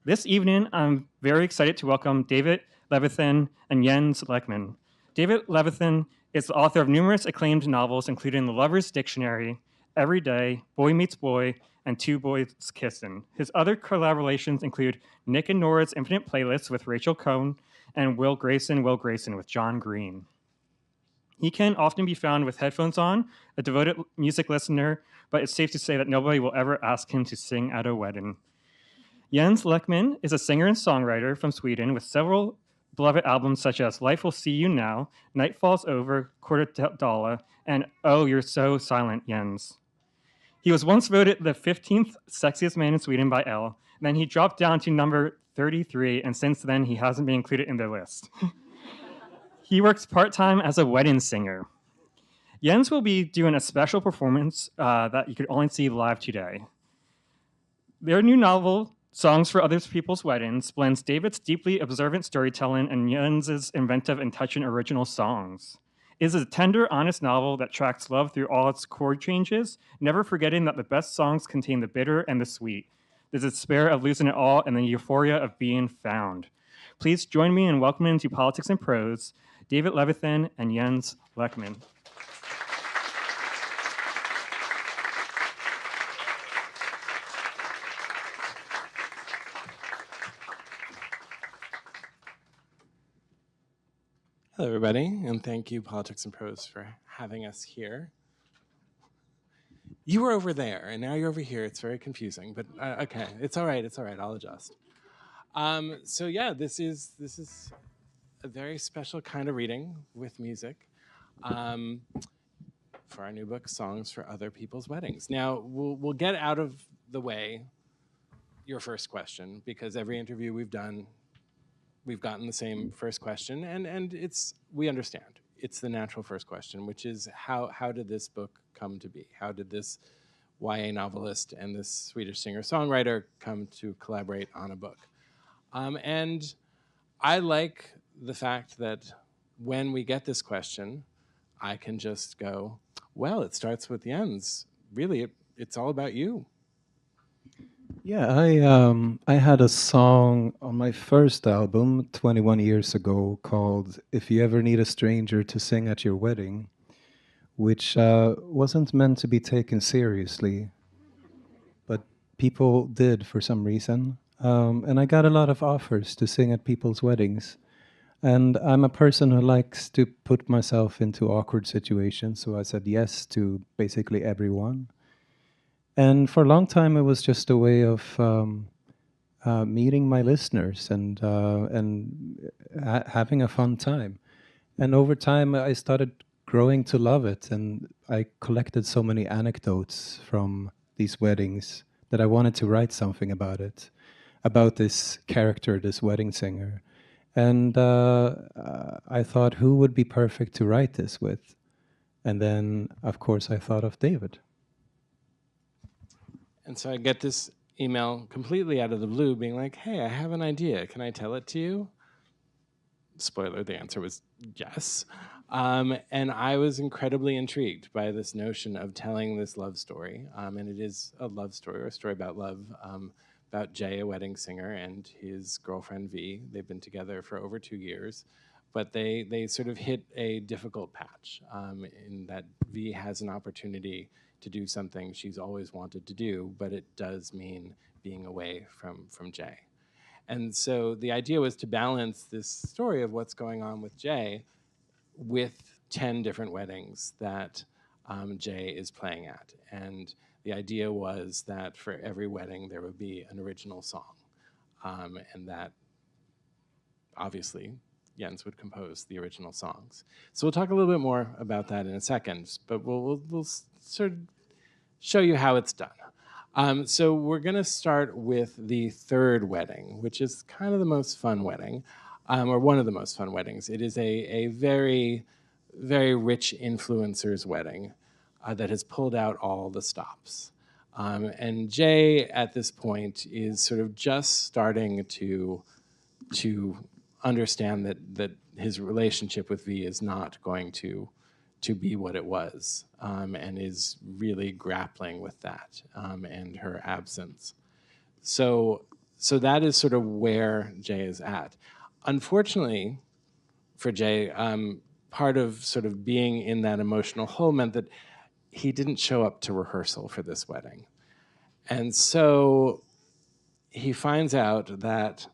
This evening, I'm very excited to welcome David Levithan and Jens Lekman. David Levithan is the author of numerous acclaimed novels, including The Lover's Dictionary, Every Day, Boy Meets Boy, and Two Boys Kissin'. His other collaborations include Nick and Nora's Infinite Playlist with Rachel Cohn and Will Grayson with John Green. He can often be found with headphones on, a devoted music listener, but it's safe to say that nobody will ever ask him to sing at a wedding. Jens Lekman is a singer and songwriter from Sweden with several beloved albums such as Life Will See You Now, Night Falls Over, Quarter and Oh, You're So Silent, Jens. He was once voted the 15th sexiest man in Sweden by Elle, and then he dropped down to number 33, and since then he hasn't been included in their list. He works part-time as a wedding singer. Jens will be doing a special performance that you could only see live today. Their new novel, Songs for Other People's Weddings, blends David's deeply observant storytelling and Jens's inventive and touching original songs. It is a tender, honest novel that tracks love through all its chord changes, never forgetting that the best songs contain the bitter and the sweet, the despair of losing it all, and the euphoria of being found. Please join me in welcoming to Politics and Prose, David Levithan and Jens Lekman. Hello, everybody, and thank you, Politics and Prose, for having us here. You were over there, and now you're over here. It's very confusing, but okay, it's all right. It's all right. I'll adjust. So yeah, this is a very special kind of reading with music for our new book, Songs for Other People's Weddings. Now we'll get out of the way your first question, because every interview we've done, we've gotten the same first question, and we understand. It's the natural first question, which is how did this book come to be? How did this YA novelist and this Swedish singer-songwriter come to collaborate on a book? And I like the fact that when we get this question, I can just go, well, it starts with Jens. Really, it's all about you. Yeah, I had a song on my first album 21 years ago called "If You Ever Need a Stranger to Sing at Your Wedding," which wasn't meant to be taken seriously, but people did for some reason. And I got a lot of offers to sing at people's weddings. And I'm a person who likes to put myself into awkward situations, so I said yes to basically everyone. And for a long time, it was just a way of meeting my listeners and having a fun time. And over time, I started growing to love it, and I collected so many anecdotes from these weddings that I wanted to write something about it, about this character, this wedding singer. And I thought, who would be perfect to write this with? And then, of course, I thought of David. And so I get this email completely out of the blue being like, hey, I have an idea. Can I tell it to you? Spoiler, the answer was yes. And I was incredibly intrigued by this notion of telling this love story. And it is a love story, or a story about love, about Jay, a wedding singer, and his girlfriend, V. They've been together for over 2 years. But they sort of hit a difficult patch in that V has an opportunity to do something she's always wanted to do, but it does mean being away from Jay. And so the idea was to balance this story of what's going on with Jay with 10 different weddings that Jay is playing at. And the idea was that for every wedding there would be an original song, and that obviously Jens would compose the original songs. So we'll talk a little bit more about that in a second, but we'll sort of show you how it's done. So we're going to start with the third wedding, which is kind of the most fun wedding, or one of the most fun weddings. It is a very, very rich influencer's wedding that has pulled out all the stops. And Jay, at this point, is sort of just starting to understand that his relationship with V is not going to be what it was, and is really grappling with that and her absence. So So that is sort of where Jay is at. Unfortunately for Jay, part of sort of being in that emotional hole meant that he didn't show up to rehearsal for this wedding. And so he finds out that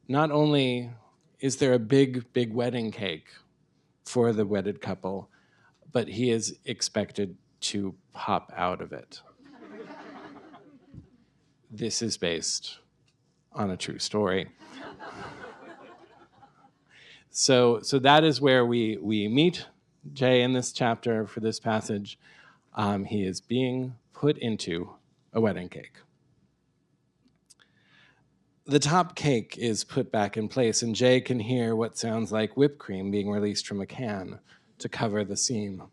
not only is there a big, big wedding cake for the wedded couple, but he is expected to pop out of it. This is based on a true story. So that is where we meet Jay in this chapter for this passage. He is being put into a wedding cake. The top cake is put back in place, and Jay can hear what sounds like whipped cream being released from a can to cover the seam.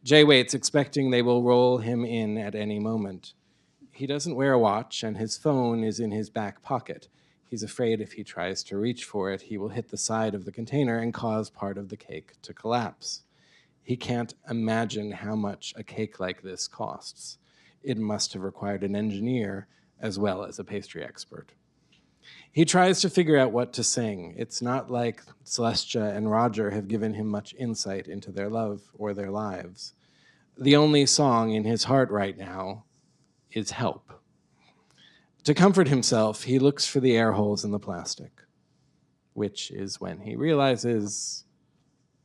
Jay waits, expecting they will roll him in at any moment. He doesn't wear a watch, and his phone is in his back pocket. He's afraid if he tries to reach for it, he will hit the side of the container and cause part of the cake to collapse. He can't imagine how much a cake like this costs. It must have required an engineer as well as a pastry expert. He tries to figure out what to sing. It's not like Celestia and Roger have given him much insight into their love or their lives. The only song in his heart right now is Help. To comfort himself, he looks for the air holes in the plastic, which is when he realizes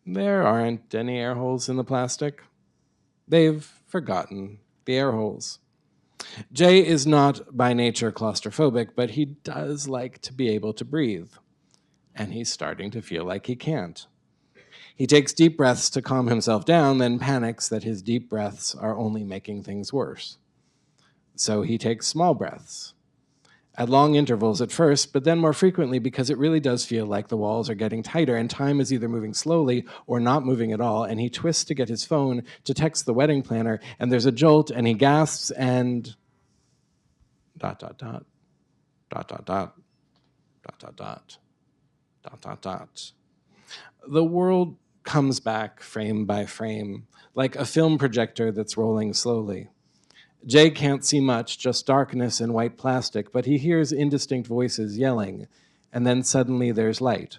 there aren't any air holes in the plastic. They've forgotten the air holes. Jay is not by nature claustrophobic, but he does like to be able to breathe, and he's starting to feel like he can't. He takes deep breaths to calm himself down, then panics that his deep breaths are only making things worse. So he takes small breaths, at long intervals at first, but then more frequently because it really does feel like the walls are getting tighter and time is either moving slowly or not moving at all, and he twists to get his phone to text the wedding planner, and there's a jolt, and he gasps, and ... dot, dot, dot, dot, dot, dot, dot, dot, dot, dot, dot, dot. The world comes back frame by frame, like a film projector that's rolling slowly. Jay can't see much, just darkness and white plastic, but he hears indistinct voices yelling, and then suddenly there's light.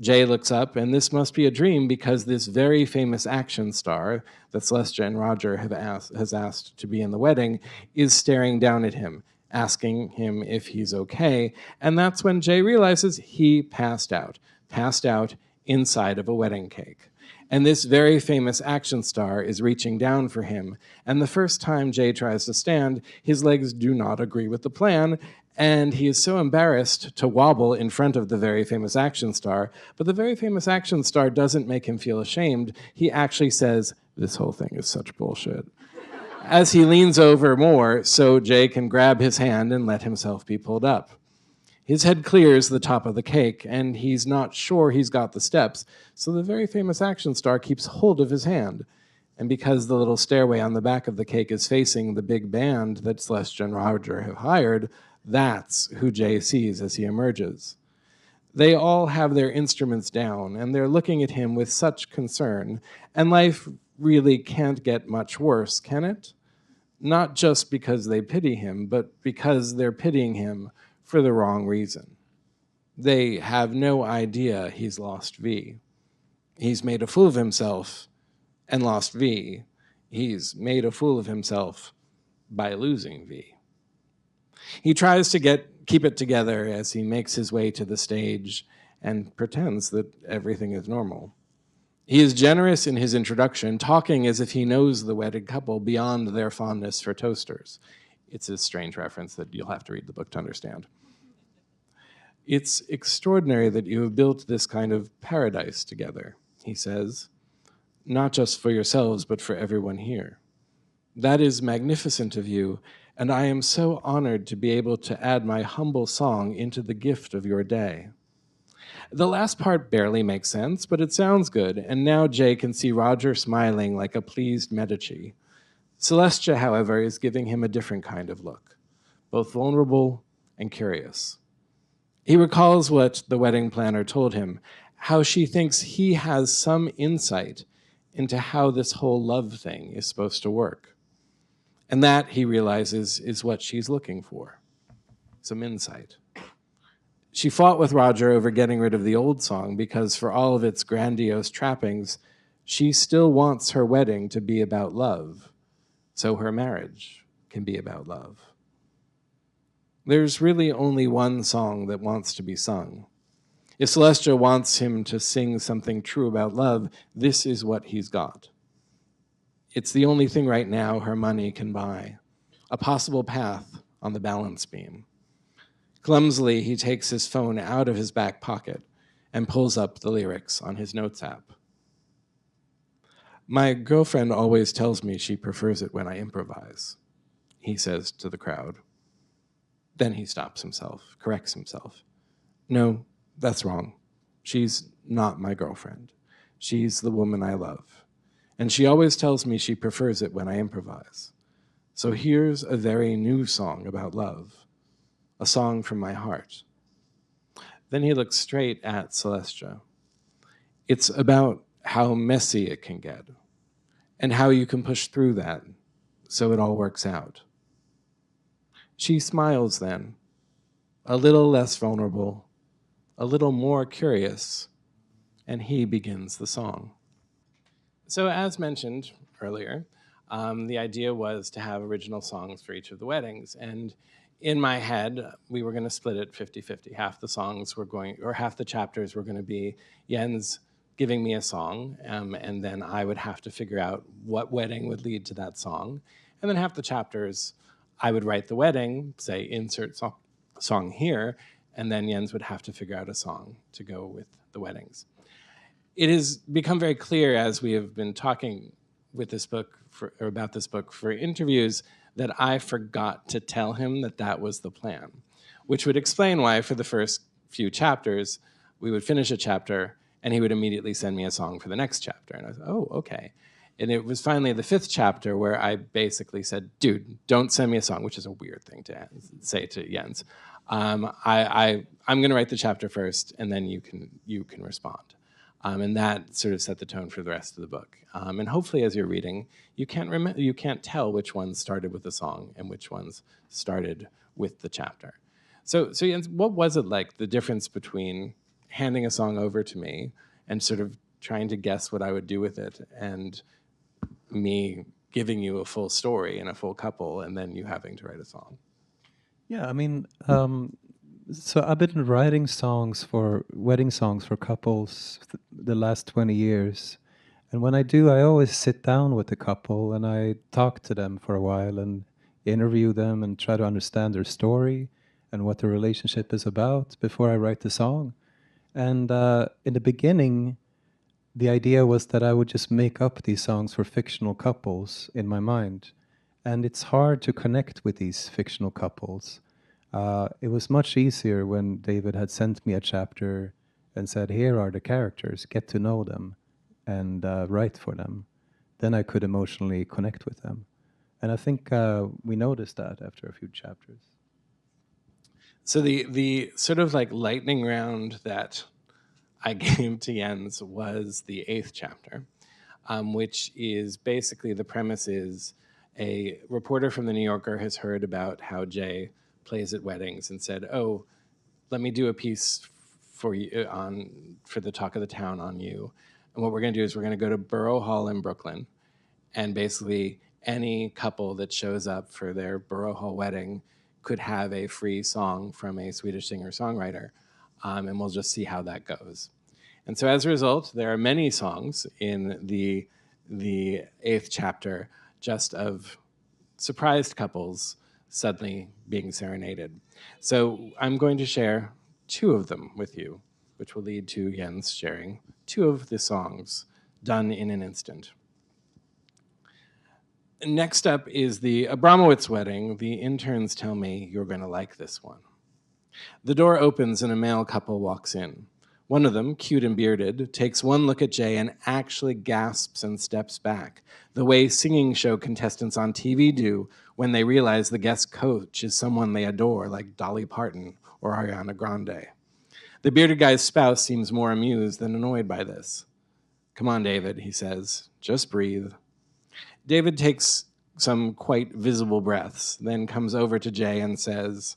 Jay looks up, and this must be a dream because this very famous action star that Celestia and Roger has asked to be in the wedding is staring down at him, asking him if he's okay, and that's when Jay realizes he passed out inside of a wedding cake. And this very famous action star is reaching down for him. And the first time Jay tries to stand, his legs do not agree with the plan, and he is so embarrassed to wobble in front of the very famous action star. But the very famous action star doesn't make him feel ashamed. He actually says, "This whole thing is such bullshit," as he leans over more so Jay can grab his hand and let himself be pulled up. His head clears the top of the cake, and he's not sure he's got the steps, so the very famous action star keeps hold of his hand. And because the little stairway on the back of the cake is facing the big band that Celestia and Roger have hired, that's who Jay sees as he emerges. They all have their instruments down, and they're looking at him with such concern, and life really can't get much worse, can it? Not just because they pity him, but because they're pitying him for the wrong reason. They have no idea he's lost V. He's made a fool of himself and lost V. He's made a fool of himself by losing V. He tries to keep it together as he makes his way to the stage and pretends that everything is normal. He is generous in his introduction, talking as if he knows the wedded couple beyond their fondness for toasters. It's a strange reference that you'll have to read the book to understand. "It's extraordinary that you have built this kind of paradise together," he says, "not just for yourselves, but for everyone here. That is magnificent of you, and I am so honored to be able to add my humble song into the gift of your day." The last part barely makes sense, but it sounds good, and now Jay can see Roger smiling like a pleased Medici. Celestia, however, is giving him a different kind of look, both vulnerable and curious. He recalls what the wedding planner told him, how she thinks he has some insight into how this whole love thing is supposed to work. And that, he realizes, is what she's looking for. some insight. She fought with Roger over getting rid of the old song because for all of its grandiose trappings, she still wants her wedding to be about love, so her marriage can be about love. There's really only one song that wants to be sung. If Celestia wants him to sing something true about love, this is what he's got. It's the only thing right now her money can buy, a possible path on the balance beam. Clumsily, he takes his phone out of his back pocket and pulls up the lyrics on his notes app. My girlfriend always tells me she prefers it when I improvise, he says to the crowd. Then he stops himself, corrects himself. No, that's wrong. She's not my girlfriend. She's the woman I love. And she always tells me she prefers it when I improvise. So here's a very new song about love. A song from my heart. Then he looks straight at Celestia. It's about how messy it can get and how you can push through that so it all works out. She smiles then, a little less vulnerable, a little more curious, and he begins the song. So as mentioned earlier, the idea was to have original songs for each of the weddings, and in my head, we were going to split it 50-50. Half the songs were going, or half the chapters were going to be Jens giving me a song, and then I would have to figure out what wedding would lead to that song. And then half the chapters, I would write the wedding, say insert song here, and then Jens would have to figure out a song to go with the weddings. It has become very clear as we have been talking with this book, or about this book for interviews, that I forgot to tell him that that was the plan, which would explain why for the first few chapters, we would finish a chapter and he would immediately send me a song for the next chapter. And I was, oh, okay. And it was finally the 5th chapter where I basically said, dude, don't send me a song, which is a weird thing to say to Jens. I'm gonna write the chapter first and then you can respond. And that sort of set the tone for the rest of the book. And hopefully as you're reading, you can't tell which ones started with the song and which ones started with the chapter. So Jens, what was it like, the difference between handing a song over to me and sort of trying to guess what I would do with it and me giving you a full story and a full couple and then you having to write a song? Yeah, I mean, so I've been writing wedding songs for couples the last 20 years. And when I do, I always sit down with the couple and I talk to them for a while and interview them and try to understand their story and what their relationship is about before I write the song. And in the beginning, the idea was that I would just make up these songs for fictional couples in my mind. And it's hard to connect with these fictional couples. It was much easier when David had sent me a chapter and said, here are the characters, get to know them and write for them. Then I could emotionally connect with them. And I think we noticed that after a few chapters. So the sort of like lightning round that I gave to Jens was the 8th chapter, which is basically the premise is a reporter from the New Yorker has heard about how Jay plays at weddings and said, oh, let me do a piece for you for the talk of the town on you. And what we're going to do is we're going to go to Borough Hall in Brooklyn, and basically any couple that shows up for their Borough Hall wedding could have a free song from a Swedish singer-songwriter, and we'll just see how that goes. And so as a result, there are many songs in the 8th chapter just of surprised couples suddenly being serenaded. So I'm going to share 2 of them with you, which will lead to Jens sharing 2 of the songs done in an instant. Next up is the Abramits Wedding. The interns tell me you're going to like this one. The door opens and a male couple walks in. One of them, cute and bearded, takes one look at Jay and actually gasps and steps back, the way singing show contestants on TV do when they realize the guest coach is someone they adore, like Dolly Parton or Ariana Grande. The bearded guy's spouse seems more amused than annoyed by this. Come on, David, he says. Just breathe. David takes some quite visible breaths, then comes over to Jay and says,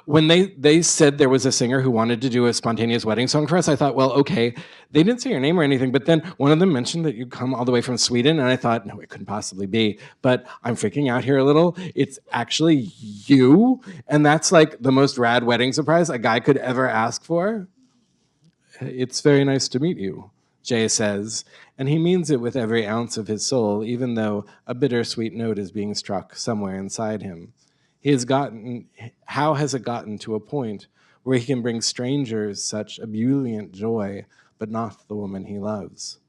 When they said there was a singer who wanted to do a spontaneous wedding song for us, I thought, well, okay, they didn't say your name or anything, but then one of them mentioned that you come all the way from Sweden, and I thought, no, it couldn't possibly be, but I'm freaking out here a little. It's actually you, and that's like the most rad wedding surprise a guy could ever ask for. It's very nice to meet you, Jay says, and he means it with every ounce of his soul, even though a bittersweet note is being struck somewhere inside him. How has it gotten to a point where he can bring strangers such ebullient joy, but not the woman he loves?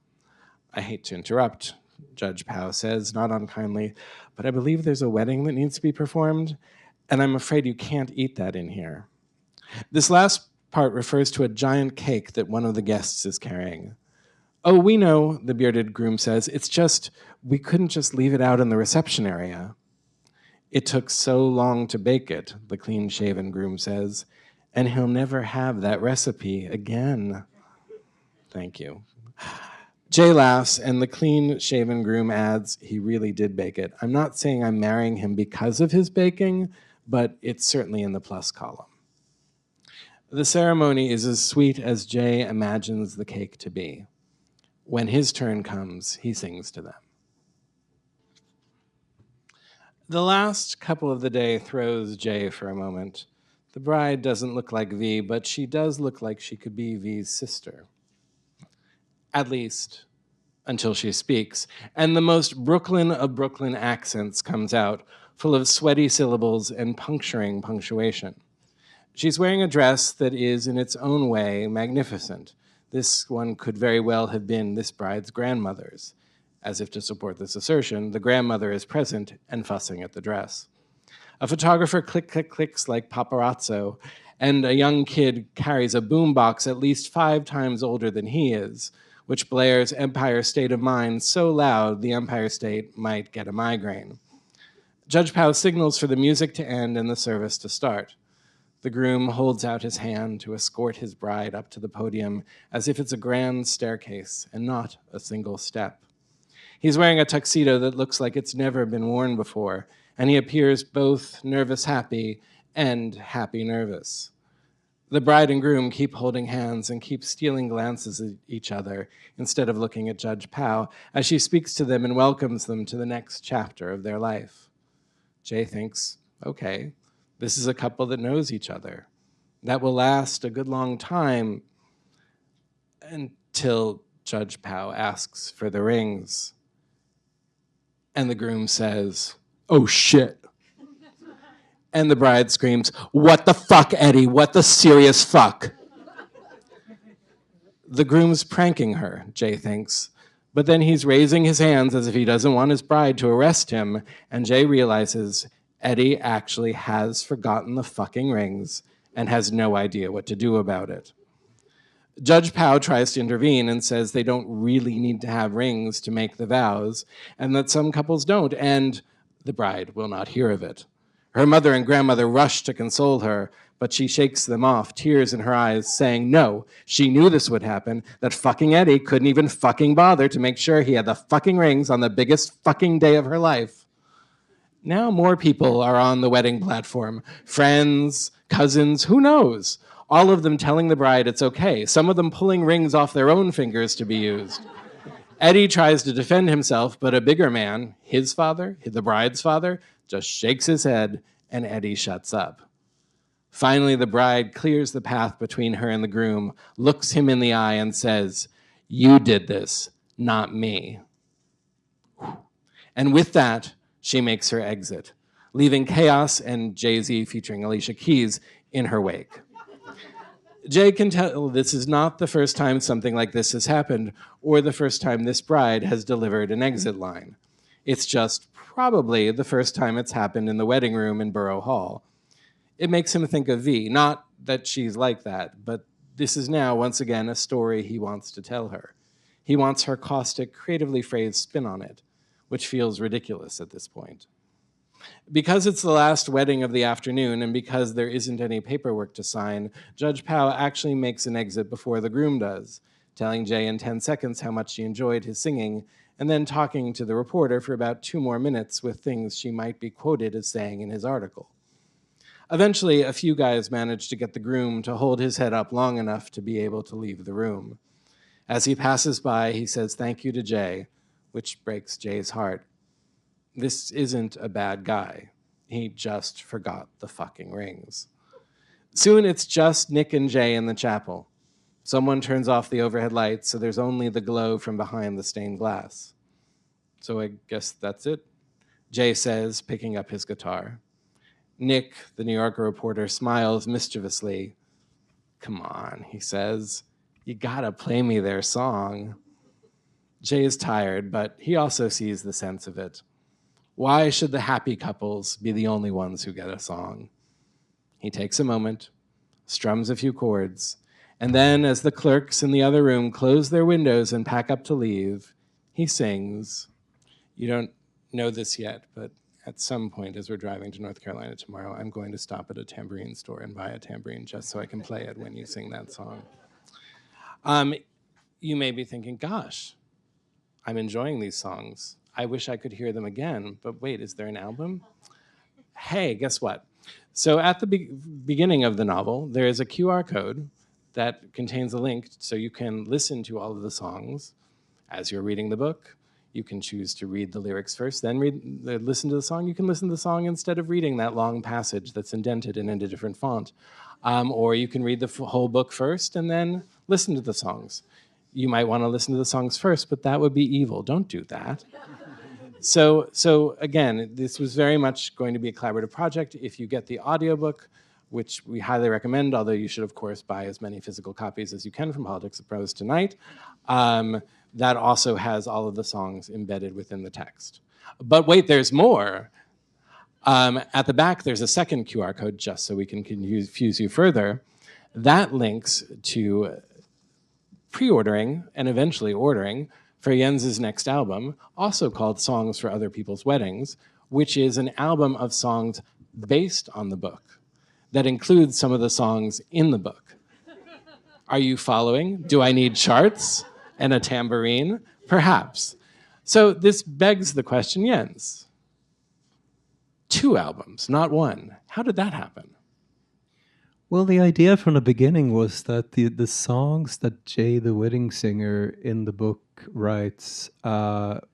I hate to interrupt, Judge Pow says, not unkindly, but I believe there's a wedding that needs to be performed, and I'm afraid you can't eat that in here. This last part refers to a giant cake that one of the guests is carrying. Oh, we know, the bearded groom says, it's just, we couldn't just leave it out in the reception area. It took so long to bake it, the clean-shaven groom says, and he'll never have that recipe again. Thank you. Jay laughs, and the clean-shaven groom adds, he really did bake it. I'm not saying I'm marrying him because of his baking, but it's certainly in the plus column. The ceremony is as sweet as Jay imagines the cake to be. When his turn comes, he sings to them. The last couple of the day throws Jay for a moment. The bride doesn't look like V, but she does look like she could be V's sister. At least, until she speaks, and the most Brooklyn of Brooklyn accents comes out, full of sweaty syllables and puncturing punctuation. She's wearing a dress that is, in its own way, magnificent. This one could very well have been this bride's grandmother's. As if to support this assertion, the grandmother is present and fussing at the dress. A photographer clicks like paparazzo, and a young kid carries a boombox at least 5 times older than he is, which blares Empire State of Mind so loud the Empire State might get a migraine. Judge Pow signals for the music to end and the service to start. The groom holds out his hand to escort his bride up to the podium as if it's a grand staircase and not a single step. He's wearing a tuxedo that looks like it's never been worn before, and he appears both nervous-happy and happy-nervous. The bride and groom keep holding hands and keep stealing glances at each other instead of looking at Judge Pow as she speaks to them and welcomes them to the next chapter of their life. Jay thinks, okay, this is a couple that knows each other. That will last a good long time until Judge Pow asks for the rings. And the groom says, oh shit. And the bride screams, what the fuck, Eddie? What the serious fuck? The groom's pranking her, Jay thinks. But then he's raising his hands as if he doesn't want his bride to arrest him, and Jay realizes Eddie actually has forgotten the fucking rings and has no idea what to do about it. Judge Pow tries to intervene and says they don't really need to have rings to make the vows, and that some couples don't, and the bride will not hear of it. Her mother and grandmother rush to console her, but she shakes them off, tears in her eyes, saying no, she knew this would happen, that fucking Eddie couldn't even fucking bother to make sure he had the fucking rings on the biggest fucking day of her life. Now more people are on the wedding platform. Friends, cousins, who knows? All of them telling the bride it's okay, some of them pulling rings off their own fingers to be used. Eddie tries to defend himself, but a bigger man, his father, the bride's father, just shakes his head and Eddie shuts up. Finally, the bride clears the path between her and the groom, looks him in the eye and says, you did this, not me. And with that, she makes her exit, leaving Chaos and Jay-Z featuring Alicia Keys in her wake. Jay can tell this is not the first time something like this has happened or the first time this bride has delivered an exit line. It's just probably the first time it's happened in the wedding room in Borough Hall. It makes him think of V, not that she's like that, but this is now, once again, a story he wants to tell her. He wants her caustic, creatively phrased spin on it, which feels ridiculous at this point. Because it's the last wedding of the afternoon and because there isn't any paperwork to sign, Judge Pow actually makes an exit before the groom does, telling Jay in 10 seconds how much she enjoyed his singing, and then talking to the reporter for about 2 more minutes with things she might be quoted as saying in his article. Eventually, a few guys manage to get the groom to hold his head up long enough to be able to leave the room. As he passes by, he says thank you to Jay, which breaks Jay's heart. This isn't a bad guy. He just forgot the fucking rings. Soon it's just Nick and Jay in the chapel. Someone turns off the overhead lights, so there's only the glow from behind the stained glass. So I guess that's it, Jay says, picking up his guitar. Nick, the New Yorker reporter, smiles mischievously. Come on, he says. You gotta play me their song. Jay is tired, but he also sees the sense of it. Why should the happy couples be the only ones who get a song? He takes a moment, strums a few chords, and then as the clerks in the other room close their windows and pack up to leave, he sings. You don't know this yet, but at some point as we're driving to North Carolina tomorrow, I'm going to stop at a tambourine store and buy a tambourine just so I can play it when you sing that song. You may be thinking, gosh, I'm enjoying these songs. I wish I could hear them again, but wait, is there an album? Hey, guess what? So at the beginning of the novel, there is a QR code that contains a link so you can listen to all of the songs as you're reading the book. You can choose to read the lyrics first, then listen to the song. You can listen to the song instead of reading that long passage that's indented and in a different font. Or you can read the whole book first and then listen to the songs. You might want to listen to the songs first, but that would be evil. Don't do that. So again, this was very much going to be a collaborative project. If you get the audiobook, which we highly recommend, although you should, of course, buy as many physical copies as you can from Politics and Prose tonight, that also has all of the songs embedded within the text. But wait, there's more. At the back, there's a second QR code, just so we can confuse you further. That links to pre-ordering and eventually ordering for Jens's next album, also called Songs for Other People's Weddings, which is an album of songs based on the book that includes some of the songs in the book. Are you following? Do I need charts and a tambourine? Perhaps. So this begs the question, Jens. 2 albums, not 1. How did that happen? Well, the idea from the beginning was that the songs that Jay, the wedding singer in the book, writes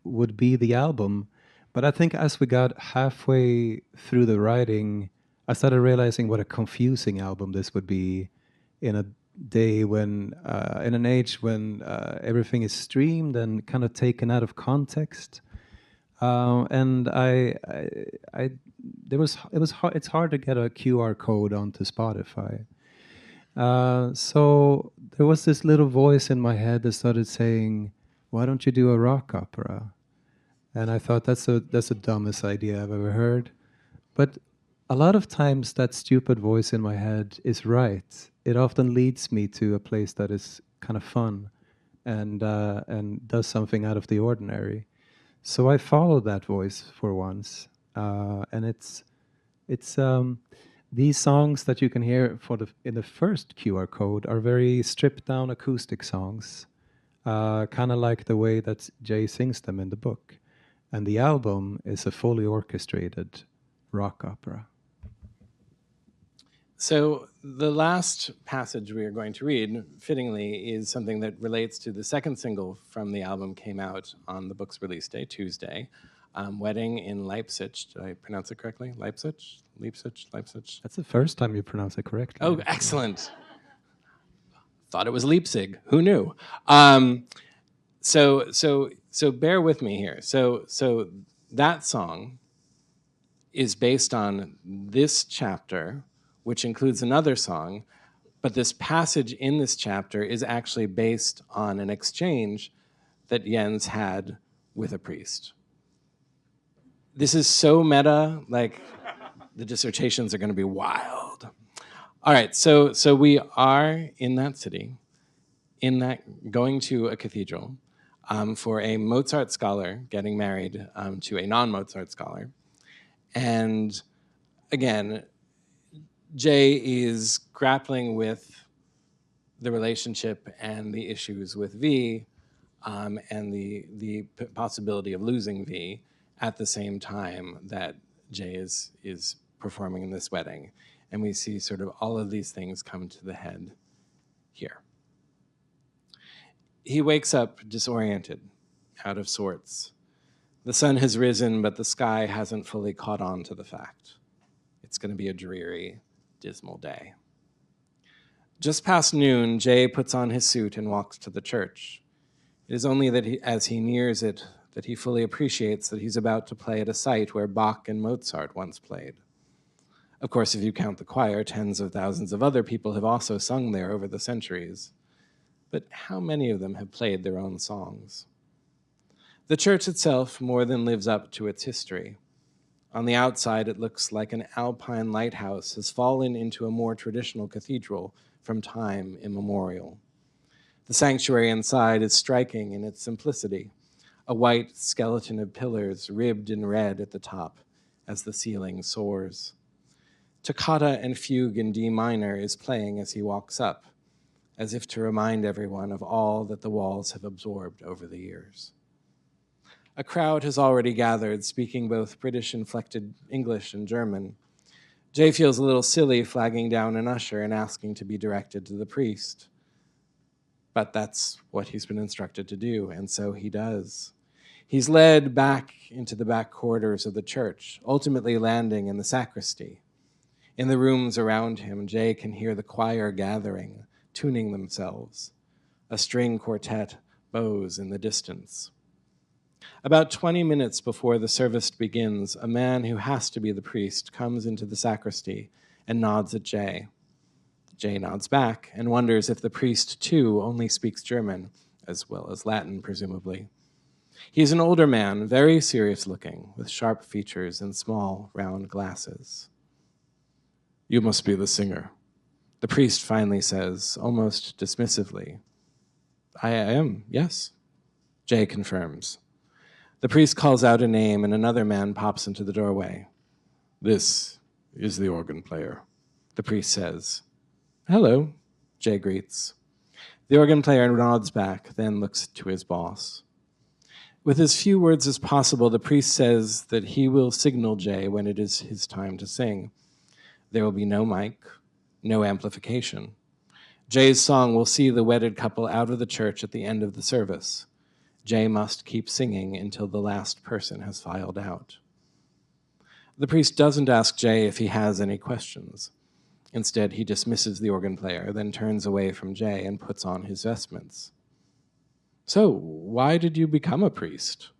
would be the album. But I think as we got halfway through the writing, I started realizing what a confusing album this would be in a day when, in an age when everything is streamed and kind of taken out of context. And it's hard to get a QR code onto Spotify. So there was this little voice in my head that started saying, "Why don't you do a rock opera?" And I thought that's the dumbest idea I've ever heard. But a lot of times that stupid voice in my head is right. It often leads me to a place that is kind of fun and does something out of the ordinary. So I followed that voice for once, and it's these songs that you can hear in the first QR code are very stripped down acoustic songs, kind of like the way that Jay sings them in the book, and the album is a fully orchestrated rock opera. So the last passage we are going to read, fittingly, is something that relates to the second single from the album, came out on the book's release day, Tuesday, Wedding in Leipzig. Did I pronounce it correctly? Leipzig? That's the first time you pronounce it correctly. Oh, excellent. Thought it was Leipzig. Who knew? So bear with me here. So that song is based on this chapter, which includes another song, but this passage in this chapter is actually based on an exchange that Jens had with a priest. This is so meta, like the dissertations are going to be wild. All right, so we are in that city, going to a cathedral for a Mozart scholar getting married to a non-Mozart scholar. And again, Jay is grappling with the relationship and the issues with V, and the possibility of losing V at the same time that Jay is performing in this wedding. And we see sort of all of these things come to the head here. He wakes up disoriented, out of sorts. The sun has risen, but the sky hasn't fully caught on to the fact. It's going to be a dreary, dismal day. Just past noon, Jay puts on his suit and walks to the church. It is only that as he nears it that he fully appreciates that he's about to play at a site where Bach and Mozart once played. Of course, if you count the choir, tens of thousands of other people have also sung there over the centuries. But how many of them have played their own songs? The church itself more than lives up to its history. On the outside, it looks like an alpine lighthouse has fallen into a more traditional cathedral from time immemorial. The sanctuary inside is striking in its simplicity, a white skeleton of pillars ribbed in red at the top as the ceiling soars. Toccata and fugue in D minor is playing as he walks up, as if to remind everyone of all that the walls have absorbed over the years. A crowd has already gathered, speaking both British-inflected English and German. Jay feels a little silly flagging down an usher and asking to be directed to the priest. But that's what he's been instructed to do, and so he does. He's led back into the back corridors of the church, ultimately landing in the sacristy. In the rooms around him, Jay can hear the choir gathering, tuning themselves. A string quartet bows in the distance. About 20 minutes before the service begins, a man who has to be the priest comes into the sacristy and nods at Jay. Jay nods back and wonders if the priest, too, only speaks German, as well as Latin, presumably. He's an older man, very serious-looking, with sharp features and small, round glasses. "You must be the singer," the priest finally says, almost dismissively. I am, yes," Jay confirms. The priest calls out a name, and another man pops into the doorway. "This is the organ player," the priest says. "Hello," Jay greets. The organ player nods back, then looks to his boss. With as few words as possible, the priest says that he will signal Jay when it is his time to sing. There will be no mic, no amplification. Jay's song will see the wedded couple out of the church at the end of the service. Jay must keep singing until the last person has filed out. The priest doesn't ask Jay if he has any questions. Instead, he dismisses the organ player, then turns away from Jay and puts on his vestments. "So, why did you become a priest?"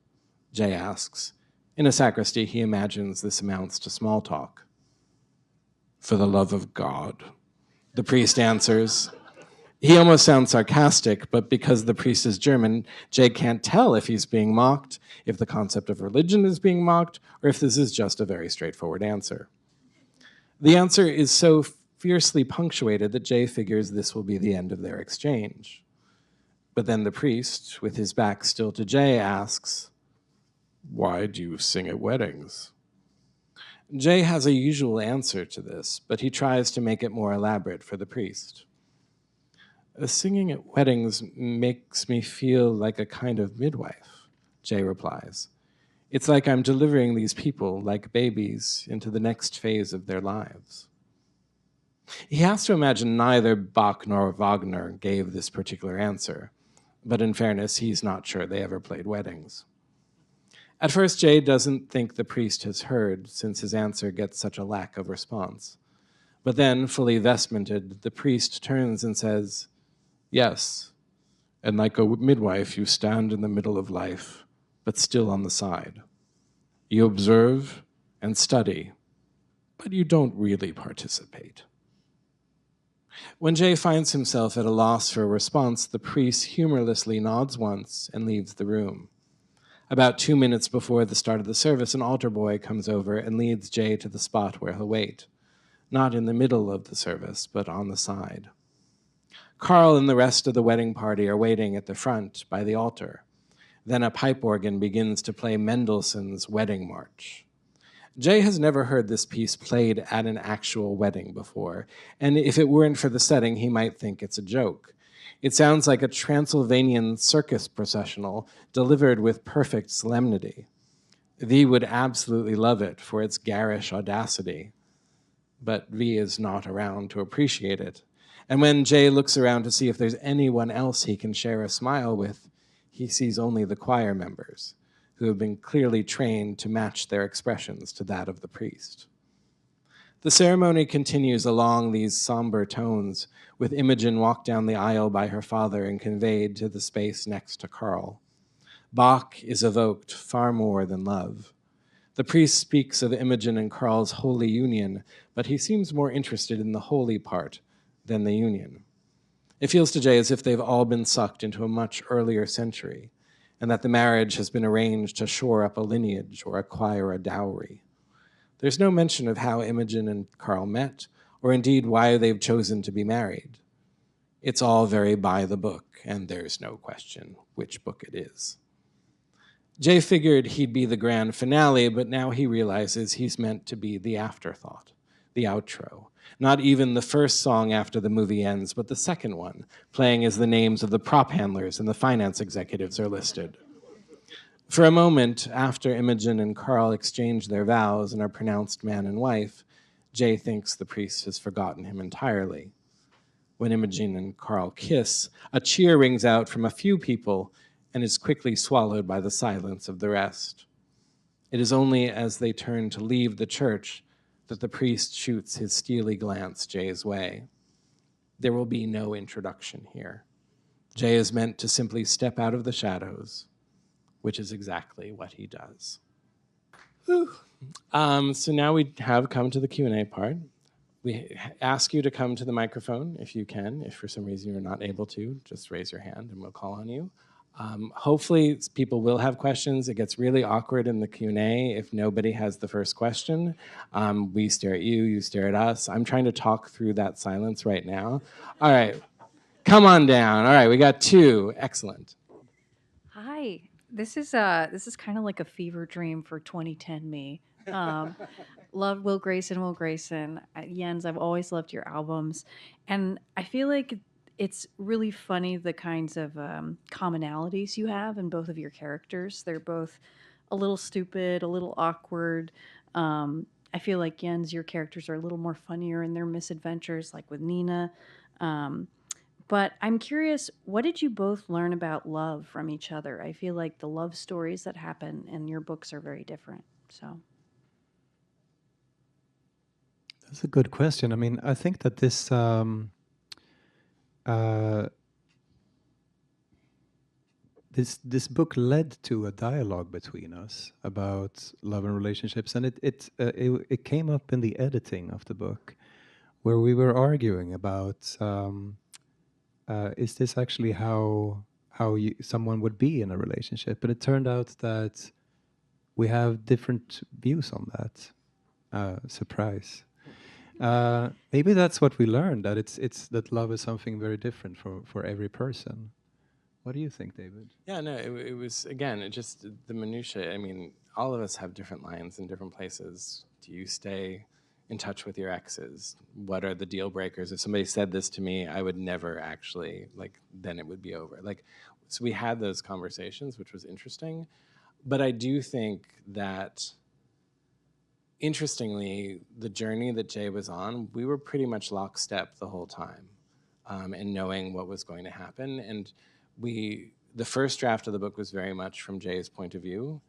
Jay asks. In a sacristy, he imagines this amounts to small talk. "For the love of God," the priest answers. He almost sounds sarcastic, but because the priest is German, Jay can't tell if he's being mocked, if the concept of religion is being mocked, or if this is just a very straightforward answer. The answer is so fiercely punctuated that Jay figures this will be the end of their exchange. But then the priest, with his back still to Jay, asks, "Why do you sing at weddings?" Jay has a usual answer to this, but he tries to make it more elaborate for the priest. "Singing at weddings makes me feel like a kind of midwife," Jay replies. "It's like I'm delivering these people, like babies, into the next phase of their lives." He has to imagine neither Bach nor Wagner gave this particular answer, but in fairness, he's not sure they ever played weddings. At first, Jay doesn't think the priest has heard, since his answer gets such a lack of response. But then, fully vestmented, the priest turns and says, "Yes, and like a midwife, you stand in the middle of life, but still on the side. You observe and study, but you don't really participate." When Jay finds himself at a loss for a response, the priest humorlessly nods once and leaves the room. About 2 minutes before the start of the service, an altar boy comes over and leads Jay to the spot where he'll wait. Not in the middle of the service, but on the side. Carl and the rest of the wedding party are waiting at the front by the altar. Then a pipe organ begins to play Mendelssohn's Wedding March. Jay has never heard this piece played at an actual wedding before, and if it weren't for the setting, he might think it's a joke. It sounds like a Transylvanian circus processional delivered with perfect solemnity. Thee would absolutely love it for its garish audacity. but V is not around to appreciate it. And when J looks around to see if there's anyone else he can share a smile with, he sees only the choir members, who have been clearly trained to match their expressions to that of the priest. The ceremony continues along these somber tones, with Imogen walked down the aisle by her father and conveyed to the space next to Carl. Bach is evoked far more than love. The priest speaks of Imogen and Carl's holy union, but he seems more interested in the holy part than the union. It feels to Jay as if they've all been sucked into a much earlier century, and that the marriage has been arranged to shore up a lineage or acquire a dowry. There's no mention of how Imogen and Carl met, or indeed why they've chosen to be married. It's all very by the book, and there's no question which book it is. Jay figured he'd be the grand finale, but now he realizes he's meant to be the afterthought, the outro. Not even the first song after the movie ends, but the second one, playing as the names of the prop handlers and the finance executives are listed. For a moment, after Imogen and Carl exchange their vows and are pronounced man and wife, Jay thinks the priest has forgotten him entirely. When Imogen and Carl kiss, a cheer rings out from a few people and is quickly swallowed by the silence of the rest. It is only as they turn to leave the church that the priest shoots his steely glance Jay's way. There will be no introduction here. Jay is meant to simply step out of the shadows, which is exactly what he does. So now we have come to the Q&A part. We ask you to come to the microphone if you can. If for some reason you're not able to, just raise your hand and we'll call on you. Hopefully people will have questions. It gets really awkward in the Q&A if nobody has the first question. We stare at you, you stare at us. I'm trying to talk through that silence right now. All right, come on down. All right, we got two. Excellent. Hi. This is kind of like a fever dream for 2010 me. Love Will Grayson. Jens, I've always loved your albums, and I feel like it's really funny the kinds of commonalities you have in both of your characters. They're both a little stupid, a little awkward. I feel like Jens, your characters are a little more funnier in their misadventures, like with Nina. But I'm curious, what did you both learn about love from each other? I feel like the love stories that happen in your books are very different. So That's a good question. I mean, I think that this this book led to a dialogue between us about love and relationships, and it came up in the editing of the book, where we were arguing about is this actually how someone would be in a relationship? And it turned out that we have different views on that. Surprise. Maybe that's what we learned, that it's that love is something very different for every person. What do you think, David? Yeah, no, it was, again, it just, the minutiae. I mean, all of us have different lines in different places. Do you stay in touch with your exes? What are the deal breakers? If somebody said this to me, I would never actually, then it would be over. So we had those conversations, which was interesting. But I do think that, interestingly, the journey that Jay was on, we were pretty much lockstep the whole time, and knowing what was going to happen. And the first draft of the book was very much from Jay's point of view,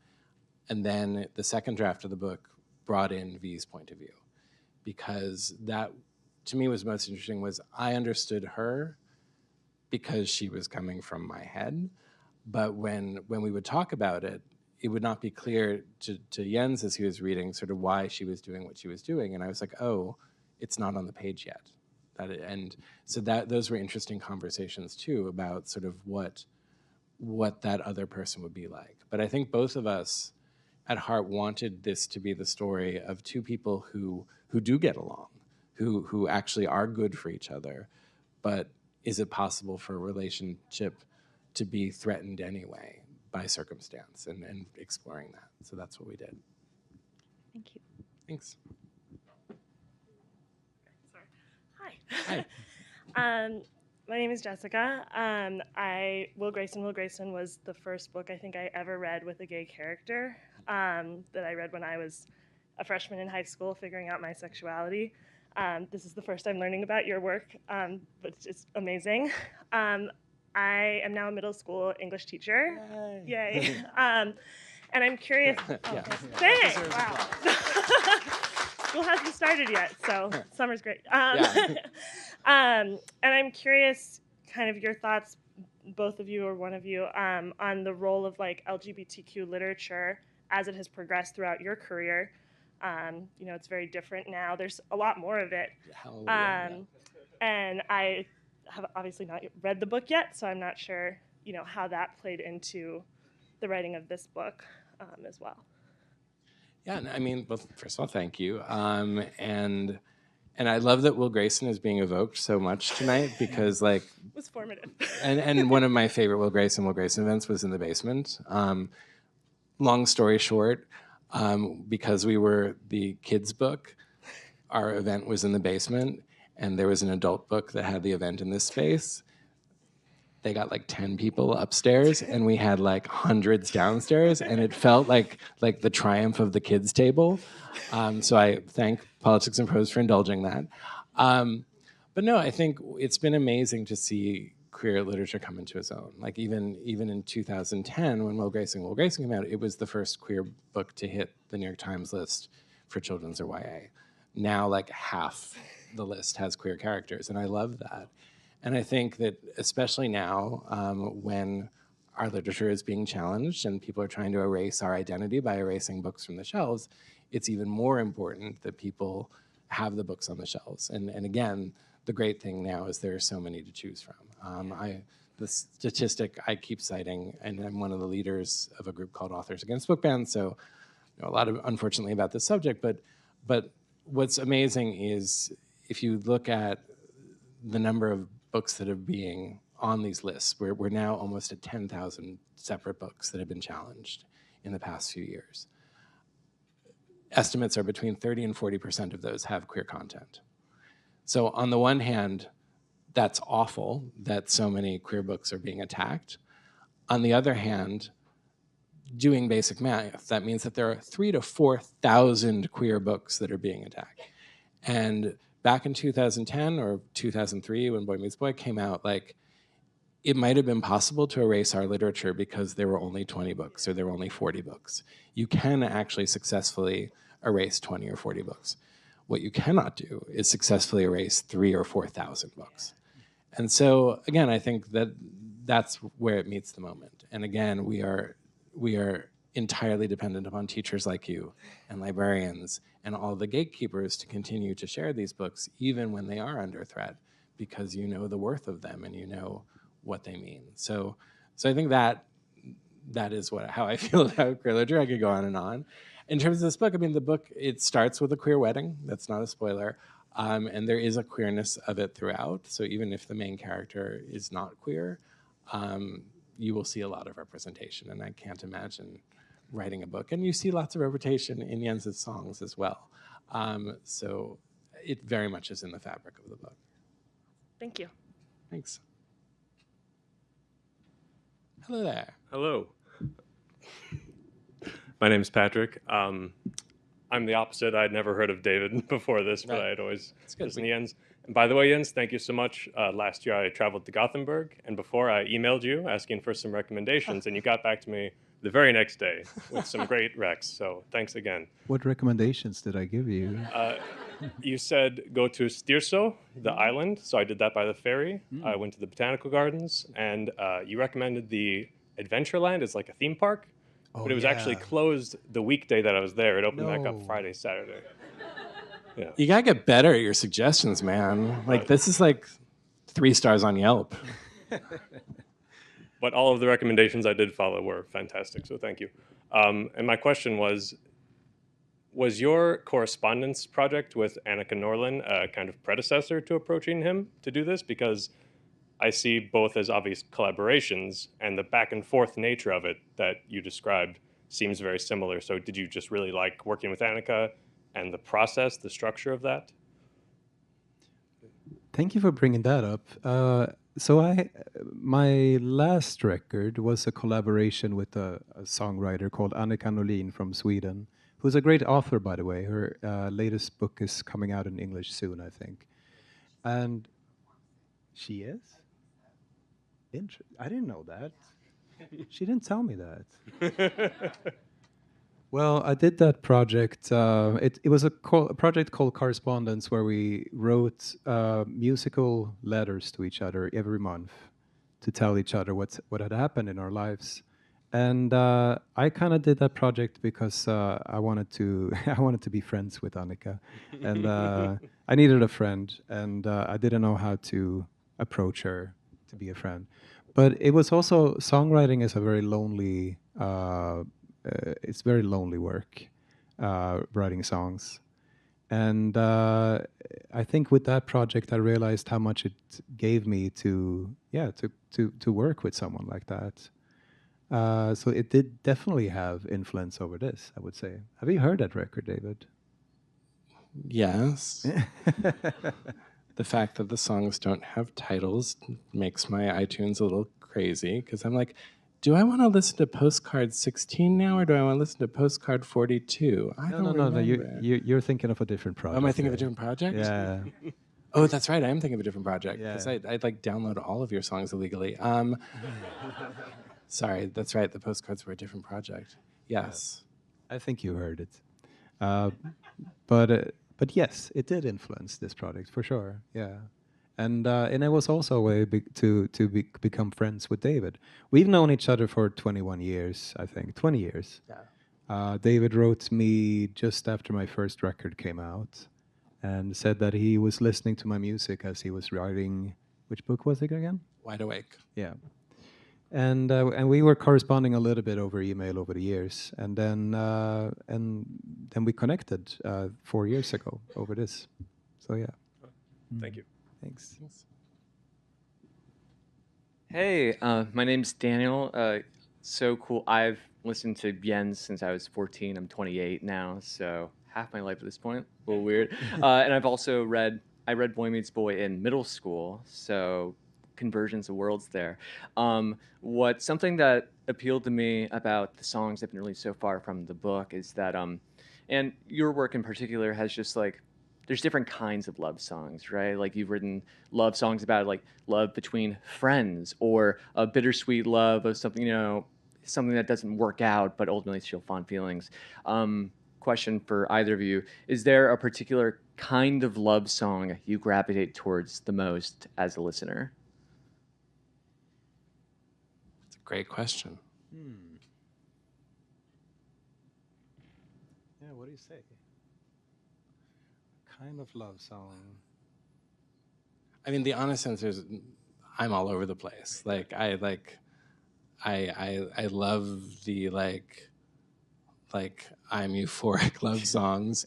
and then the second draft of the book brought in V's point of view, because that, to me, was most interesting. Was I understood her because she was coming from my head, but when we would talk about it, it would not be clear to Jens as he was reading sort of why she was doing what she was doing, and I was like, oh, it's not on the page yet. And so those were interesting conversations too, about sort of what that other person would be like. But I think both of us at heart wanted this to be the story of two people who do get along, who actually are good for each other. But is it possible for a relationship to be threatened anyway by circumstance, and exploring that? So that's what we did. thank you. Thanks. Hi. My name is Jessica. Will Grayson was the first book I think I ever read with a gay character, that I read when I was a freshman in high school, figuring out my sexuality. This is the first I'm learning about your work, but it's amazing. I am now a middle school English teacher. Yay. And I'm curious. Oh, thanks. Wow. School hasn't started yet, so summer's great. And I'm curious, kind of your thoughts, both of you or one of you, on the role of like LGBTQ literature as it has progressed throughout your career. It's very different now. There's a lot more of it. And I have obviously not read the book yet, so I'm not sure, how that played into the writing of this book as well. Yeah, I mean, well, first of all, thank you. And I love that Will Grayson is being evoked so much tonight because, like, it was formative. and one of my favorite Will Grayson events was in the basement. Long story short, because we were the kids' book, our event was in the basement, and there was an adult book that had the event in this space. They got like 10 people upstairs, and we had like hundreds downstairs, and it felt like the triumph of the kids' table. So I thank Politics and Prose for indulging that. But no, I think it's been amazing to see queer literature come into its own. Like even in 2010, when Will Grayson came out, it was the first queer book to hit the New York Times list for children's or YA. Now, like half the list has queer characters, and I love that. And I think that especially now, when our literature is being challenged and people are trying to erase our identity by erasing books from the shelves, it's even more important that people have the books on the shelves. And again, the great thing now is there are so many to choose from. The statistic I keep citing, and I'm one of the leaders of a group called Authors Against Book Bans, so a lot of, unfortunately, about this subject, but what's amazing is if you look at the number of books that are being on these lists, we're now almost at 10,000 separate books that have been challenged in the past few years. Estimates are between 30 and 40% of those have queer content. So on the one hand, that's awful that so many queer books are being attacked. On the other hand, doing basic math, that means that there are 3,000 to 4,000 queer books that are being attacked. And back in 2010 or 2003, when Boy Meets Boy came out, like, it might have been possible to erase our literature because there were only 20 books or there were only 40 books. You can actually successfully erase 20 or 40 books. What you cannot do is successfully erase 3,000 or 4,000 books. And so, again, I think that that's where it meets the moment. And again, we are entirely dependent upon teachers like you and librarians and all the gatekeepers to continue to share these books, even when they are under threat, because you know the worth of them and you know what they mean. So I think that is how I feel about queer literature. I could go on and on. In terms of this book, I mean, the book, it starts with a queer wedding. That's not a spoiler. And there is a queerness of it throughout. So even if the main character is not queer, you will see a lot of representation. And I can't imagine writing a book. And you see lots of representation in Jens's songs as well. So it very much is in the fabric of the book. Thank you. Thanks. Hello there. Hello. My name's Patrick. I'm the opposite. I'd never heard of David before this, but I had always listened to Jens. And by the way, Jens, thank you so much. Last year I traveled to Gothenburg, and before I emailed you asking for some recommendations, and you got back to me the very next day with some great recs. So thanks again. What recommendations did I give you? You said go to Stirso, the island. So I did that by the ferry. I went to the botanical gardens, and you recommended the Adventureland as like a theme park. But it was actually closed the weekday that I was there. It opened back up Friday, Saturday. Yeah. You gotta get better at your suggestions, man. Like, this is like 3 stars on Yelp. But all of the recommendations I did follow were fantastic, so thank you. And my question was your Correspondence project with Annika Norlin a kind of predecessor to approaching him to do this? Because I see both as obvious collaborations, and the back and forth nature of it that you described seems very similar. So did you just really like working with Annika and the process, the structure of that? Thank you for bringing that up. My last record was a collaboration with a songwriter called Annika Norlin from Sweden, who's a great author, by the way. Her latest book is coming out in English soon, I think. And she is? I didn't know that. She didn't tell me that. Well, I did that project. It was a project called Correspondence, where we wrote musical letters to each other every month to tell each other what had happened in our lives. And I kind of did that project because I wanted to I wanted to be friends with Annika, and I needed a friend, and I didn't know how to approach her to be a friend. But it was also, songwriting is a very lonely. It's very lonely work, writing songs, and I think with that project I realized how much it gave me to work with someone like that. So it did definitely have influence over this, I would say. Have you heard that record, David? Yes. The fact that the songs don't have titles makes my iTunes a little crazy, because I'm like, do I want to listen to Postcard 16 now, or do I want to listen to Postcard 42? I don't remember. You're thinking of a different project. Am I thinking of a different project? Yeah. Oh, that's right. I am thinking of a different project, because Yeah. I'd like download all of your songs illegally. Sorry, that's right. The postcards were a different project. Yes. I think you heard it. But yes, it did influence this project for sure. Yeah. And it was also a way to become friends with David. We've known each other for 21 years, I think. 20 years. Yeah. David wrote me just after my first record came out and said that he was listening to my music as he was writing. Which book was it again? Wide Awake. Yeah. And we were corresponding a little bit over email over the years, and then we connected 4 years ago over this. So yeah. Thank you. Thanks. Hey, my name's Daniel. So cool. I've listened to Jens since I was 14. I'm 28 now, so half my life at this point. A little weird. And I've also read Boy Meets Boy in middle school, so convergence of worlds there. Something that appealed to me about the songs that have been released so far from the book is that, and your work in particular has just like, there's different kinds of love songs, right? Like you've written love songs about like love between friends, or a bittersweet love of something, something that doesn't work out, but ultimately still fond feelings. Question for either of you: is there a particular kind of love song you gravitate towards the most as a listener? That's a great question. Yeah, what do you say? Kind of love song. I mean, the honest answer is I'm all over the place. Like I love the like I'm euphoric love songs.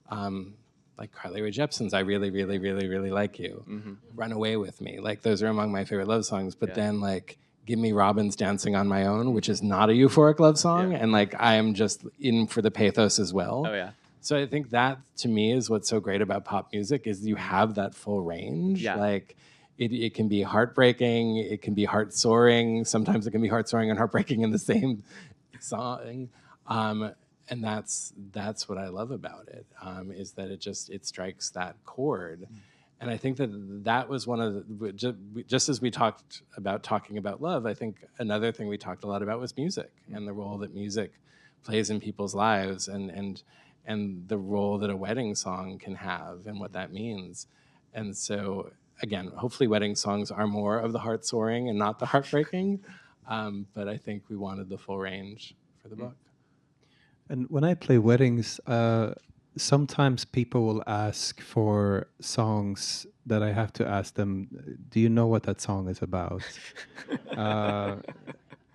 Like Carly Rae Jepsen's I Really, Really, Really, Really Like You. Mm-hmm. Run Away With Me. Like those are among my favorite love songs. But Yeah. then like Give Me Robin's Dancing on My Own, which is not a euphoric love song. Yeah. And like I am just in for the pathos as well. Oh yeah. So I think that, to me, is what's so great about pop music, is you have that full range. Yeah. Like, it can be heartbreaking, it can be heart-soaring. Sometimes it can be heart-soaring and heartbreaking in the same song. And that's what I love about it, is that it strikes that chord. And I think that was one of the, just as we talked about talking about love, I think another thing we talked a lot about was music, and the role that music plays in people's lives, and the role that a wedding song can have and what that means. And so, again, hopefully wedding songs are more of the heart-soaring and not the heartbreaking, but I think we wanted the full range for the book. And when I play weddings, sometimes people will ask for songs that I have to ask them, do you know what that song is about? A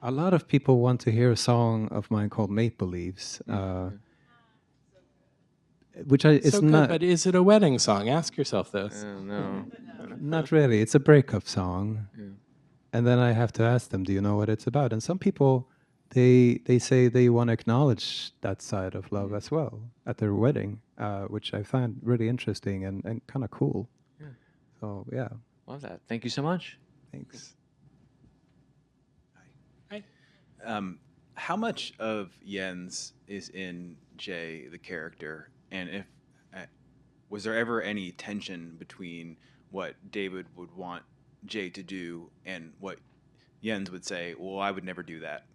lot of people want to hear a song of mine called Maple Leaves. Which it's So good, not. but is it a wedding song? Ask yourself this. No. Not really. It's a breakup song, and then I have to ask them, "Do you know what it's about?" And some people, they say they want to acknowledge that side of love as well at their wedding, which I find really interesting and kind of cool. Yeah. So yeah, Love that. Thank you so much. thanks. How much of Jens is in Jay, the character, and if was there ever any tension between what David would want Jay to do and what Jens would say, well, I would never do that?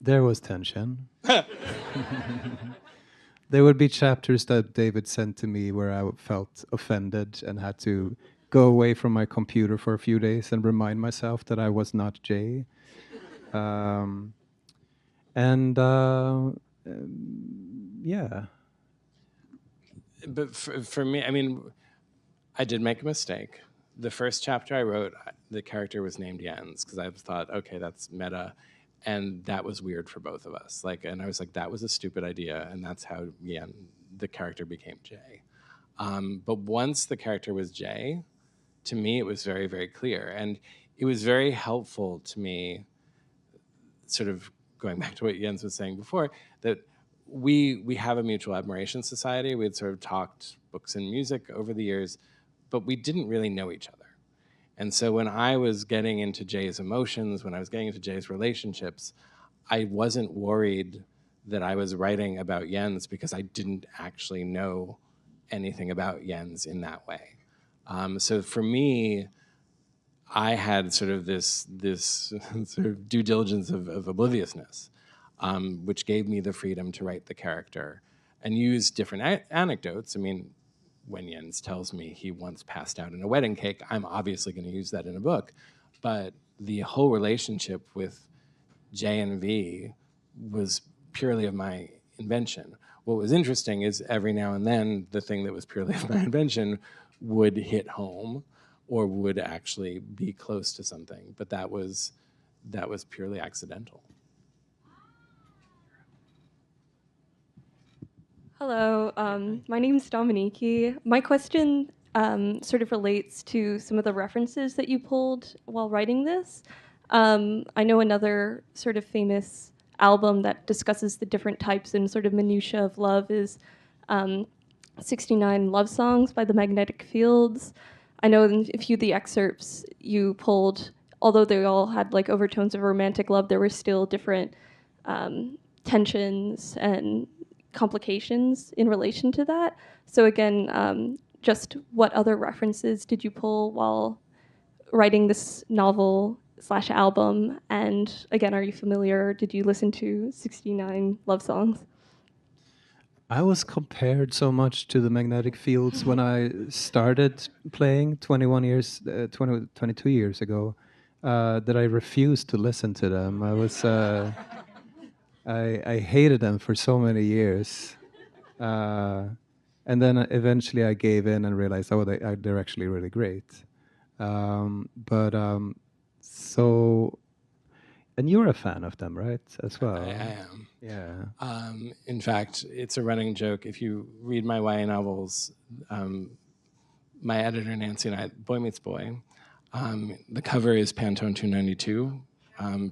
There was tension. There would be chapters that David sent to me where I felt offended and had to go away from my computer for a few days and remind myself that I was not Jay. Yeah. But for me, I mean, I did make a mistake. The first chapter I wrote, the character was named Jens because I thought, okay, that's meta. And that was weird for both of us. And I was like, that was a stupid idea. And that's how the character became Jay. But once the character was Jay, to me, it was very, very clear. And it was very helpful to me, sort of going back to what Jens was saying before, that we have a mutual admiration society. We had sort of talked books and music over the years, but we didn't really know each other. And so when I was getting into Jay's emotions, when I was getting into Jay's relationships, I wasn't worried that I was writing about Jens because I didn't actually know anything about Jens in that way. So for me, I had sort of this sort of due diligence of obliviousness, which gave me the freedom to write the character and use different anecdotes. I mean, when Jens tells me he once passed out in a wedding cake, I'm obviously going to use that in a book. But the whole relationship with J and V was purely of my invention. What was interesting is every now and then, the thing that was purely of my invention would hit home or would actually be close to something. But that was purely accidental. Hello, my name's Dominique. My question sort of relates to some of the references that you pulled while writing this. I know another sort of famous album that discusses the different types and sort of minutiae of love is 69 Love Songs by the Magnetic Fields. I know in a few of the excerpts you pulled, although they all had like overtones of romantic love, there were still different tensions and complications in relation to that. So again, just what other references did you pull while writing this novel/album? And again, are you familiar, did you listen to 69 Love Songs? I was compared so much to the Magnetic Fields when I started playing 22 years ago, that I refused to listen to them. I hated them for so many years. And then eventually I gave in and realized, they're actually really great. And you're a fan of them, right, as well? I am. Yeah. In fact, it's a running joke. If you read my YA novels, my editor, Nancy, and I, Boy Meets Boy, the cover is Pantone 292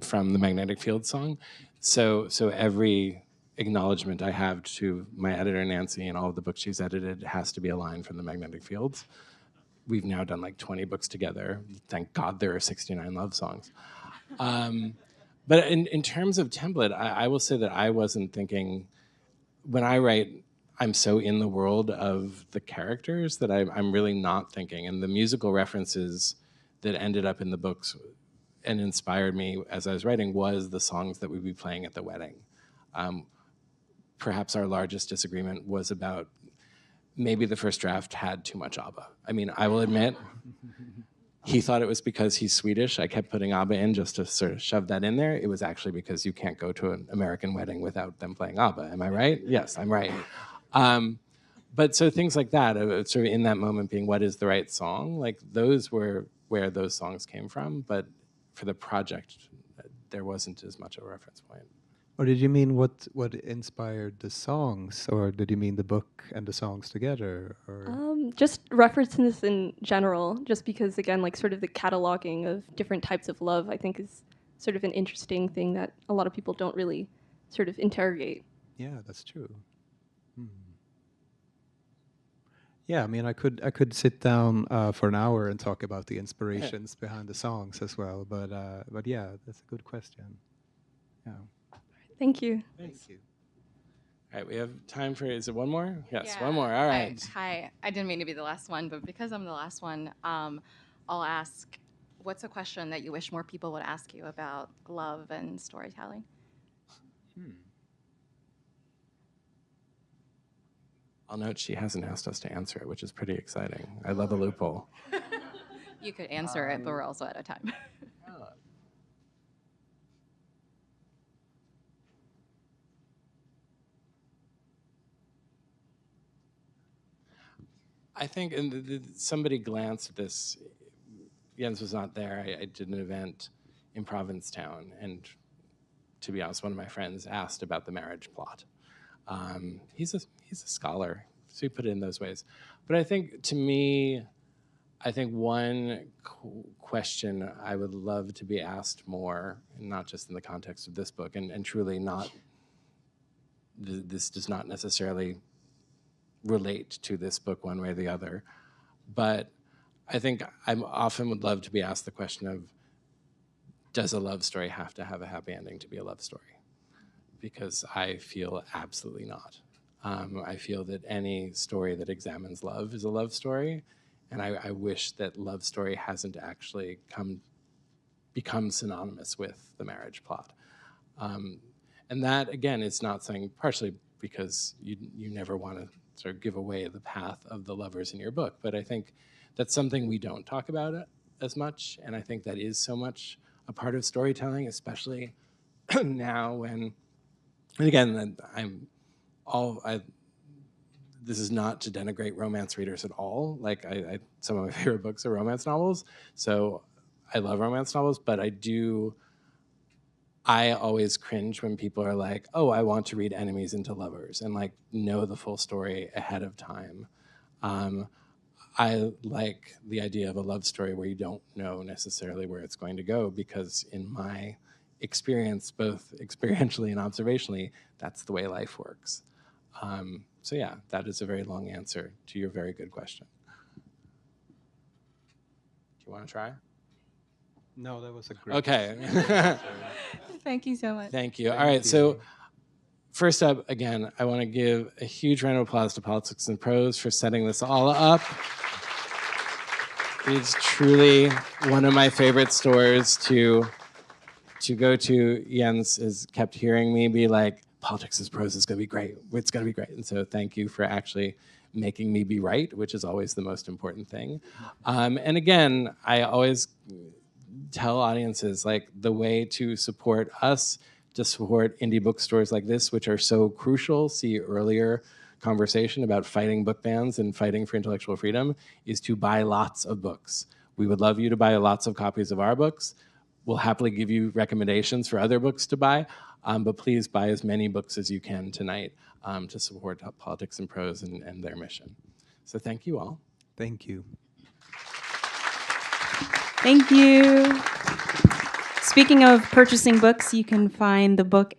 from the Magnetic Fields song. So every acknowledgement I have to my editor, Nancy, and all of the books she's edited has to be a line from the Magnetic Fields. We've now done like 20 books together. Thank God there are 69 love songs. But in terms of template, I will say that I wasn't thinking, when I write, I'm so in the world of the characters that I'm really not thinking. And the musical references that ended up in the books and inspired me as I was writing was the songs that we'd be playing at the wedding. Perhaps our largest disagreement was about maybe the first draft had too much ABBA. I mean, I will admit, he thought it was because he's Swedish. I kept putting ABBA in just to sort of shove that in there. It was actually because you can't go to an American wedding without them playing ABBA. Am I right? Yes, I'm right. But so things like that, sort of in that moment being, what is the right song? Like those were where those songs came from. But for the project, there wasn't as much of a reference point. Or did you mean what inspired the songs, or did you mean the book and the songs together? Or? Just references in general, just because, again, like sort of the cataloging of different types of love, I think is sort of an interesting thing that a lot of people don't really sort of interrogate. Yeah, that's true. Yeah, I mean, I could sit down for an hour and talk about the inspirations behind the songs as well, but yeah, that's a good question. Yeah. Thank you. Thank you. All right, we have time for, is it one more? Yes, Yeah, one more, all right. Hi, I didn't mean to be the last one, but because I'm the last one, I'll ask, what's a question that you wish more people would ask you about love and storytelling? I'll note she hasn't asked us to answer it, which is pretty exciting. I love a loophole. You could answer it, but we're also out of time. I think somebody glanced at this. Jens was not there. I did an event in Provincetown, and to be honest, one of my friends asked about the marriage plot. He's a scholar, so he put it in those ways. But I think, to me, I think one question I would love to be asked more, not just in the context of this book, and truly not, this does not necessarily relate to this book one way or the other, but I think I often would love to be asked the question of, does a love story have to have a happy ending to be a love story? Because I feel absolutely not. I feel that any story that examines love is a love story, and I wish that love story hasn't actually become synonymous with the marriage plot. And that, again, is not saying, partially because you never want to sort of give away the path of the lovers in your book, but I think that's something we don't talk about as much, and I think that is so much a part of storytelling, especially now when, and again, this is not to denigrate romance readers at all. Like, some of my favorite books are romance novels, so I love romance novels, but I always cringe when people are like, oh, I want to read enemies into lovers, and like know the full story ahead of time. I like the idea of a love story where you don't know necessarily where it's going to go, because in my experience, both experientially and observationally, that's the way life works. So yeah, that is a very long answer to your very good question. Do you want to try? No, that was a great Okay. Thank you so much. Thank you. All right, so first up, again, I want to give a huge round of applause to Politics and Prose for setting this all up. It's truly one of my favorite stores to go to. Jens has kept hearing me be like, Politics and Prose is going to be great. It's going to be great. And so thank you for actually making me be right, which is always the most important thing. And again, I always tell audiences, like, the way to support us, to support indie bookstores like this, which are so crucial, see earlier conversation about fighting book bans and fighting for intellectual freedom, is to buy lots of books. We would love you to buy lots of copies of our books. We'll happily give you recommendations for other books to buy, but please buy as many books as you can tonight to support Politics and Prose and their mission. So thank you all. Thank you. Thank you. Speaking of purchasing books, you can find the book